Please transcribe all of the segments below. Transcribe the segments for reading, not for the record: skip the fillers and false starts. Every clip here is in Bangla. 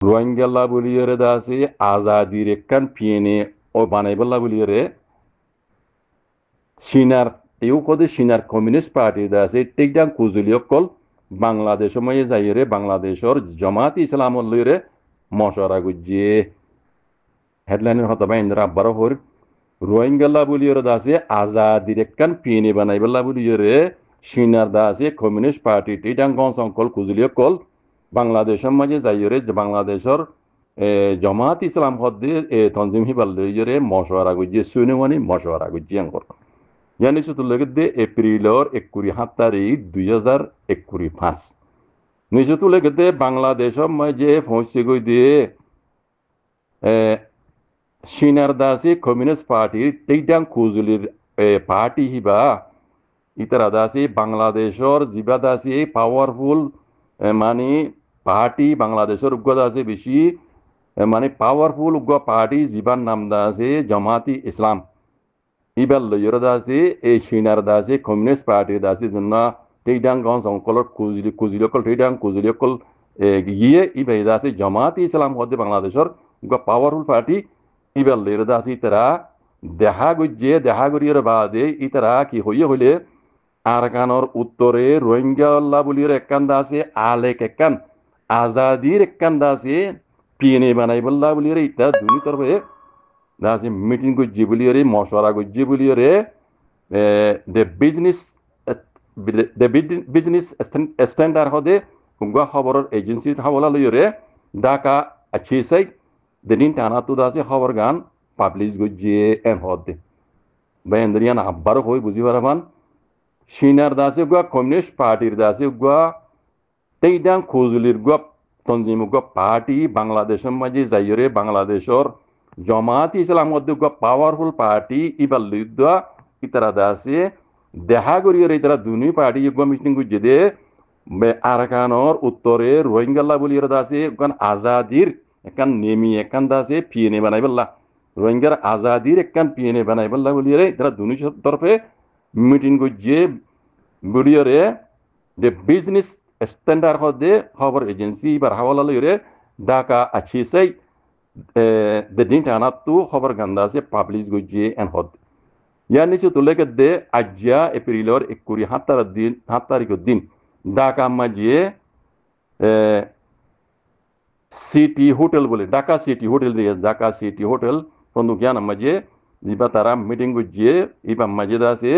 রোহিঙ্গাল্লা বলিয়রে দাসে আজাদির একখান পিএনএ ও বানাইবল্লা বলিয়রে সিনার এও কদে সিনার কমিউনিস্ট পার্টি দাসে টেকডাং কুজুলি অকল বাংলাদেশ ময়ে যাইরে বাংলাদেশর জামাত ইসলাম লইরে মশরা গুজিয়ে হেডলাইনের হতবা ইন্দ্রা আব্বার হর রোহিঙ্গাল্লা বলিয়রে দাসে আজাদির একখান পিএনএ বানাইবল্লা বলিয়রে সিনার দাসে কমিউনিস্ট পার্টি টেকডাং গংসংকল কুজুলি অকল বাংলাদেশের মাঝে যাইরে বাংলাদেশের জমাত ইসলাম হদ্দে তনজিম হিবাল লইরে মশওয়ারা গুজিয়ে সুনিমানি মশওয়ারা গুজিয়ে আঙ্কর ইয়ানি সুতুলেগদে এপ্রিলর 27 তারিখ 2025 নিচুতুলেগদে বাংলাদেশের মাঝে পৌঁছে গই দিয়ে সিনার দাসি কমিউনিস্ট পার্টির টেইডাং কুজুলির পার্টি হিবা ইতারা দাসি বাংলাদেশের জিবা দাসি পাওয়ারফুল মানে পার্টি বাংলাদেশের উগ্র আছে বেশি মানে পাওয়ারফুল উগ্র পার্টি জীবান নাম আছে জামাতি ইসলাম ইবার লইয়র আছে এই সিনার দাসে কমিউনিস্ট পার্টির দাসে জন্য টেইডাং গঞ্জ অঙ্কলর কুজিলকল টেইডাং কুজিলকল গিয়ে ইবাই দাসে জামাতি ইসলাম হতে বাংলাদেশের উগ্র পাওয়ারফুল পার্টি ইবার লইয়র দাসে তারা দেখা করিয়ার বাদে ইতারা কি হইয়ে হইলে আরকানোর উত্তরে রোহিঙ্গা বলির একখান দাসে আলেক একখান আজাদির একখান দাসে পিএনএ বানাইবল্লা বলিরে ইতা দুনি তরফে দাসে মিটিং করছি বলিরে মশওয়ারা করছি বলিরে দে বিজনেস স্ট্যান্ডার্ড হদে কুঙ্গা খবরের এজেন্সি হাওলা লইরে ঢাকা আছি সাই দিন টানা তো দাসে খবর গান পাবলিশ করছি এন হদে বেন্দ্রিয়ান আব্বার হই বুঝি পারাবান সিনার দাসে গুয়া কমিউনিস্ট পার্টির দাসে গুয়া টেইডাং খুজুলির গুয়া তনজিম গুয়া পার্টি বাংলাদেশের মাঝে যাইরে বাংলাদেশের জমাত ইসলাম মধ্যে গুয়া পাওয়ারফুল পার্টি ইবার লুদ্দা ইতারা দাসে দেখা করিয়ে ইতারা দুনি পার্টি গুয়া মিটিং গুজে দে আরকানোর উত্তরে রোহিঙ্গাল্লা বলিয়ে দাসে ওখান আজাদির একান নেমি একান দাসে পিএনএ বানাইবল্লা রোহিঙ্গার আজাদির একান পিএনএ বানাইবল্লা বলিয়ে ইতারা দুনি তরফে মিটিং করছে বুড়িয়রে যে বিজনেস স্ট্যান্ডার্ড হদে খবর এজেন্সি বা হাওয়ালা লইরে ঢাকা আছি সাই দিন টানা তো খবর গান্দা আছে পাবলিশ করছে এন হদ ইয়ার নিচে তুলেকে দে আজ্ঞা এপ্রিলর 7 তারিখের দিন ঢাকা মাঝে সিটি হোটেল বলে ঢাকা সিটি হোটেল দিয়ে ঢাকা সিটি হোটেল বন্ধু জ্ঞান মাঝে ইবা তারা মিটিং করছে ইবা মাঝে দাসে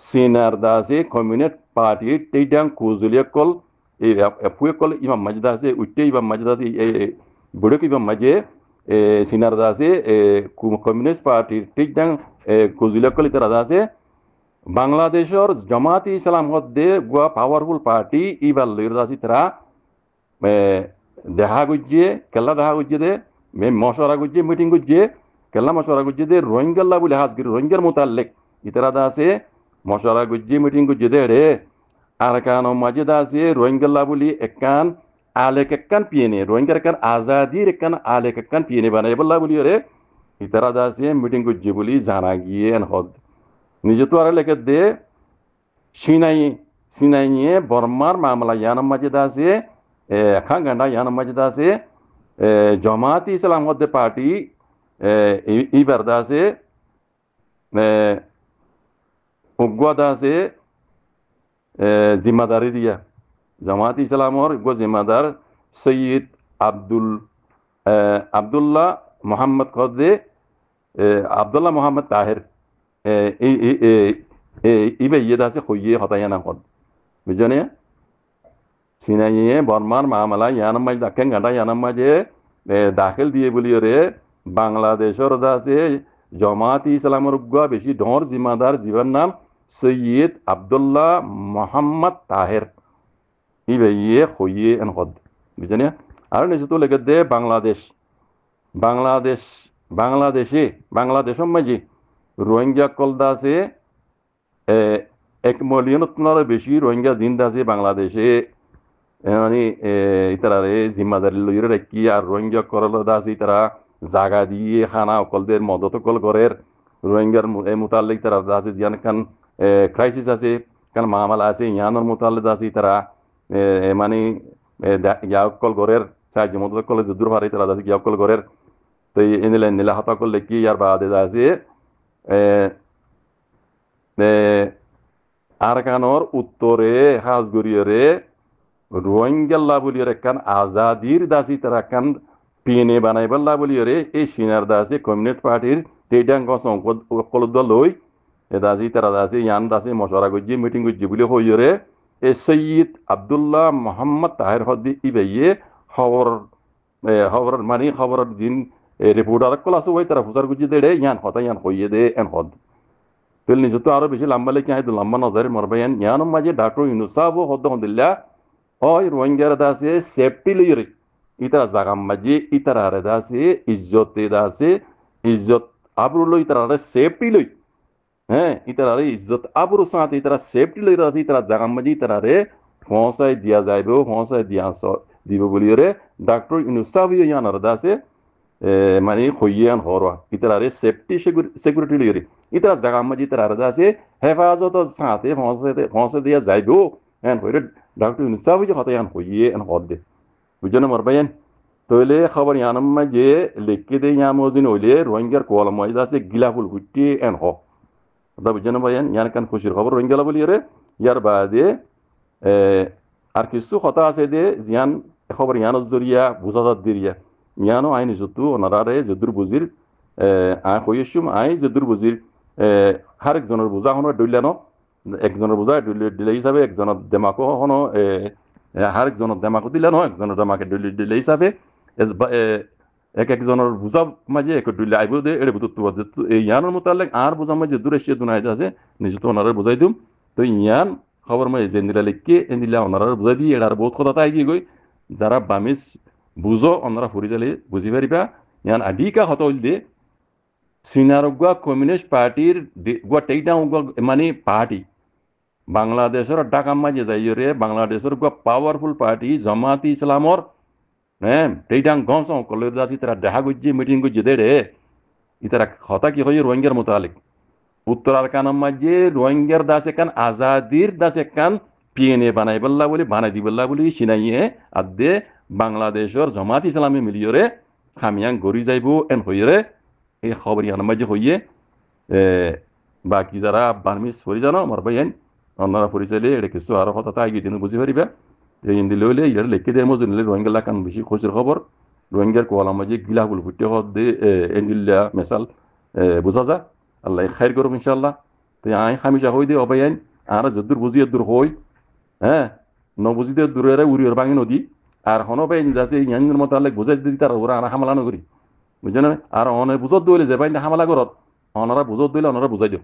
সিনার দাসে কমিউনিস্ট পার্টি টেইডাং কুজুলিয়কল ফুয়কল ইবা মাঝে দাসে উঠতে ইবা মাঝে দাসে বুড়ক ইবা মাঝে সিনার দাসে কমিউনিস্ট পার্টি টেইডাং কুজুলিয়কল ইতারা দাসে বাংলাদেশের জামাত ইসলাম হদে গুয়া পাওয়ারফুল পার্টি ইবার লইর দাসি তারা দেখা করছে কেলা দেখা করছে দে মশওয়ারা করছে মিটিং করছে কেলা মশওয়ারা করছে দে রোহিঙ্গাল্লা বলে হাজগির রোহিঙ্গার মোতাল্লেক ইতারা দাসে মশওয়ারা করছে মিটিং করছে দে রে আর কান মাঝে দাসে রোহিঙ্গাল্লা বলি একখান আলেক একখান পিএনএ রোহিঙ্গার একখান আজাদির একখান আলেক একখান পিএনএ বানাই বললা বলি রে ইতারা দাসে মিটিং করছে বলি জানা গিয়ে হদ নিজে তো আর লেখে দে সিনাই নিয়ে বর্মার মামলা ইয়ানাম মাঝে দাসে খান গান্ডা ইয়ানাম মাঝে দাসে জামাত ইসলাম হদে পার্টি ইবার দাসে উগ্র দাসে জিম্মাদারি দিয়া জামাত ইসলামর গো জিম্মাদার সৈয়দ আব্দুল্লাহ মোহাম্মদ খদে আব্দুল্লাহ মোহাম্মদ তাহের ইবে ইয়ে দাসে হইয়ে হতাইয়ানা হদ বুঝনে সিনাইয়ে বর্মার মামলা ইয়ানাম মাঝে দাকেন গান্ডা ইয়ানাম মাঝে দাখিল দিয়ে বলি রে বাংলাদেশের দাসে জামাত ইসলামের উগ্র বেশি ডর জিম্মাদার জীবন নাম সৈয়দ আব্দুল্লাহ মোহাম্মদ তাহের ইবে ইয়ে হইয়ে এন হদ বুঝনে আর নিচে তো লেগে দে বাংলাদেশের মাঝে রোহিঙ্গা কল দাসে 1 মিলিয়ন বেশি রোহিঙ্গা দিন দাসে বাংলাদেশে মানে ইতারে জিম্মাদারি লইরে রাখি আর রোহিঙ্গা করল দাসে তারা জাগা দিয়ে খানা অকলদের মদত কল করের রোহিঙ্গার মোতাল্লিক তারা দাসে জিয়ান খান ক্রাইসিস আছে কারণ মামলা আছে ইয়ানোর মোতাল্লিক আছে তারা মানে ইয়া কল করের সাহায্য মদত করলে যদুর ভারে তারা দাসে গিয়া কল করের তো এনিলে নিলা হতা করলে কি ইয়ার বাদে দাসে আরকানোর উত্তরে হাজগরিয়রে রোহিঙ্গাল্লা বলিয়র একখান আজাদির দাসি তারা একখান পিএনএ বানাইবাল্লা বলিয়রে এই সিনার দাসে কমিউনিস্ট পার্টির টেডাঙ্গ সংকল লই এ দাসি তারা দাসি ইয়ান দাসি মশরা গজ্জি মিটিং গজ্জি বলে হইয়রে এ সৈয়দ আব্দুল্লাহ মোহাম্মদ তাহের হদ্দি ইবেয়ে খবর মানে খবরের দিন রিপোর্টার কল আছে ওই তারা ফুসার গজ্জি দেড়ে ইয়ান হতা ইয়ান হইয়ে দে এন হদ তেল নিজে তো আরো বেশি লম্বা লেখা হয় লম্বা নজরে মরবাইন ইয়ান মাঝে ডাক্তার ইউনুসাব হদ্দ হদিল্লা ওই রোহিঙ্গার দাসে সেফটি লইরে ইতারা জাগাম মাঝে ইতারা দাসে ইজ্জতে দাসে ইজ্জত আবরু লই ইতারা সেফটি লই হ্যাঁ ইতারা ইজ্জত আবরু সাথে ইতারা সেফটি লই দাসে ইতারা জাগাম মাঝে ইতারা পৌঁছায় দিয়া যাইবে পৌঁছায় দিয়া দিব বলিরে ডাক্তার ইউনুসাব ইয়ানার দাসে মানে হইয়ান হরওয়া ইতারা সেফটি সিকিউরিটি লইরে ইতারা জাগাম মাঝে ইতারা দাসে হেফাজত সাথে পৌঁছে দিয়া যাইবে হ্যাঁ হইরে ডাক্তার ইউনুসাব হতায়ান হইয়ে এন হদ দে বুঝছেন মরবাইন তইলে খবর ইয়ানম মাঝে লিখে দে ইয়ান মজিন হইলে রোহিঙ্গার কোয়াল মজা আছে গিলাফুল হুইটি এন হ বুঝছেন ভাইয়ান ইয়ান কান খুশির খবর রোহিঙ্গালা বলি রে ইয়ার বাদে আর কিছু কথা আছে দে জিয়ান খবর ইয়ানোর জরিয়া বুঝাজাত দিরিয়া ইয়ানো আইনি যতু ওনারারে যদুর বুজির আই হইসুম আই যদুর বুজির হার একজনের বুঝা হনো ডইলানো একজনের বোঝা দিলে হিসাবে একজনের দেমাকো হনো হার একজনের দেমাকো দিলে নহয় একজনের দেমাকে দিলে হিসাবে একজনের বুঝা মাঝে এক দিলে আইব দে এটা বুঝতে এই ইয়ানোর মোতালেক আর বোঝা মাঝে দূরে সে দুনাই আছে নিজে তো ওনারা বুঝাই দিম তো ইয়ান খবর মাঝে যে নিলা লিখকে এ নিলা ওনারা বুঝাই দিয়ে এটার বহুত কথা তাই গিয়ে গই যারা বামিস বুঝো ওনারা ফুরি যালে বুঝি পারিবা ইয়ান আদিকা হত হইল দে সিনারগুয়া কমিউনিস্ট পার্টির গুয়া টেকডাউন মানে পার্টি বাংলাদেশের ডাকা মাঝে যাইরে বাংলাদেশের গুয়া পাওয়ারফুল পার্টি জামাতি ইসলামর হ্যাঁ টেকডাউন গম সকলে দাসি তারা দেখা গুজি মিটিং গুজি দে রে ইতারা হতা কি হই রোহিঙ্গার মোতালিক উত্তরার কানাম মাঝে রোহিঙ্গার দাস একান আজাদির দাস একান পিএনএ বানাই বললা বলি বানাই দি বললা বলি সিনাইয়ে আদে বাংলাদেশের জামাত ইসলামে মিলিয়রে খামিয়াং গড়ি যাইব এন হইরে এই খবর ইয়ান মাঝে হইয়ে বাকি যারা বার্মিস হরি জানো মরবাইন অন্যরা পরিচয় এটা কিছু আরো কথা তাই গিয়ে বুঝি পারিবা হিন্দি লইলে ইয়ার লেখে দেয় মজুর নিলে রোহিঙ্গা লাগান বেশি খুশির খবর রোহিঙ্গার কোয়ালা মাঝে গিলা বল ফুটে হদ দে এন্ডিল্লা মেসাল বুঝা যা আল্লাহ খাইর করুক ইনশাল্লাহ তো আই খামিজা হই দে অবাইন আর যদুর বুঝি দূর হই হ্যাঁ নবুঝিতে দূরে উড়িয়র ভাঙি নদী আর হনো বাইন যাচ্ছে ইয়ানের মতো আল্লাহ বুঝাই দিই তার ওরা আর হামলা নগরি বুঝছেন আর অনে বুঝত দইলে যে বাইন হামলা করত অনারা বুঝত দিলে অনারা বুঝাই দিও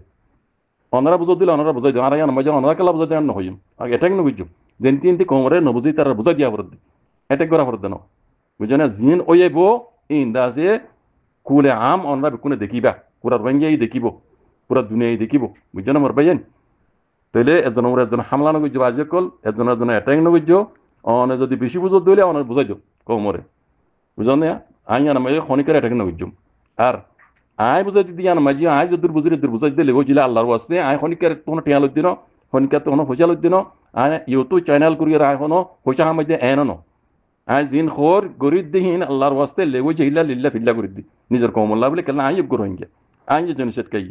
অনারা বুঝত দিলে অনারা বুঝাই দিও আর ইয়ান মাঝে অনারা কেলা বুঝাই দেন নহইম আর এটাক নবুঝো যেনতি এনতি কমরে নবুঝি তারা বুঝাই দিয়া পড়ত এটাক করা পড়ত না বুঝছেন জিন ওইব ইন্দা আছে কুলে আম অনরা কোনে দেখিবা পুরা রোহিঙ্গাই দেখিব পুরা দুনিয়াই দেখিব বুঝছেন আমার বাইন তাইলে একজন হামলা নগর্য আজ কল একজন অ্যাটাক নগর্য অনে যদি বেশি বুঝত দিলে অনেক বুঝাই দিও কমরে বুঝলেন না আই আনা মাঝে খনিকের অ্যাটাক নগর্য আর আই বুঝাই দিদি আনা মাঝে আই যদি দূর বুঝাই দিলে বুঝলে আল্লাহর ওয়াস্তে আই খনিকের তখন টিয়া লই দিন খনিকার তখন পয়সা লই দিন আই ইউটিউব চ্যানেল করিয়ে আই হনো পয়সা মাঝে এন ন আই জিন খোর গরিব দিহীন আল্লাহর ওয়াস্তে লেগো জিল্লা লিল্লা ফিল্লা করে দি নিজের কমল্লা বলে কেন আই গর হইঙ্গে আই যে জন সেট কাই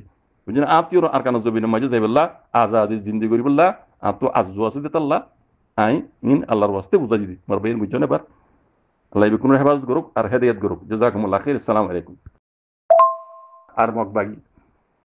বুঝলেন আত্মীয় আর কানা জবিনের মাঝে যাইবল্লা আজাদি জিন্দি করি বললা আত্ম আজু আছে দিতাল্লা আই ইন আল্লাহর ওয়াস্তে বুঝাই দিদি মারবাইন বুঝছেন এবার আল্লাহ বিকুনের হেফাজত করুক আর হেদায়াত করুক জাযাকুমুল্লাহ খাইর। আসসালামু আলাইকুম আর মকবাগি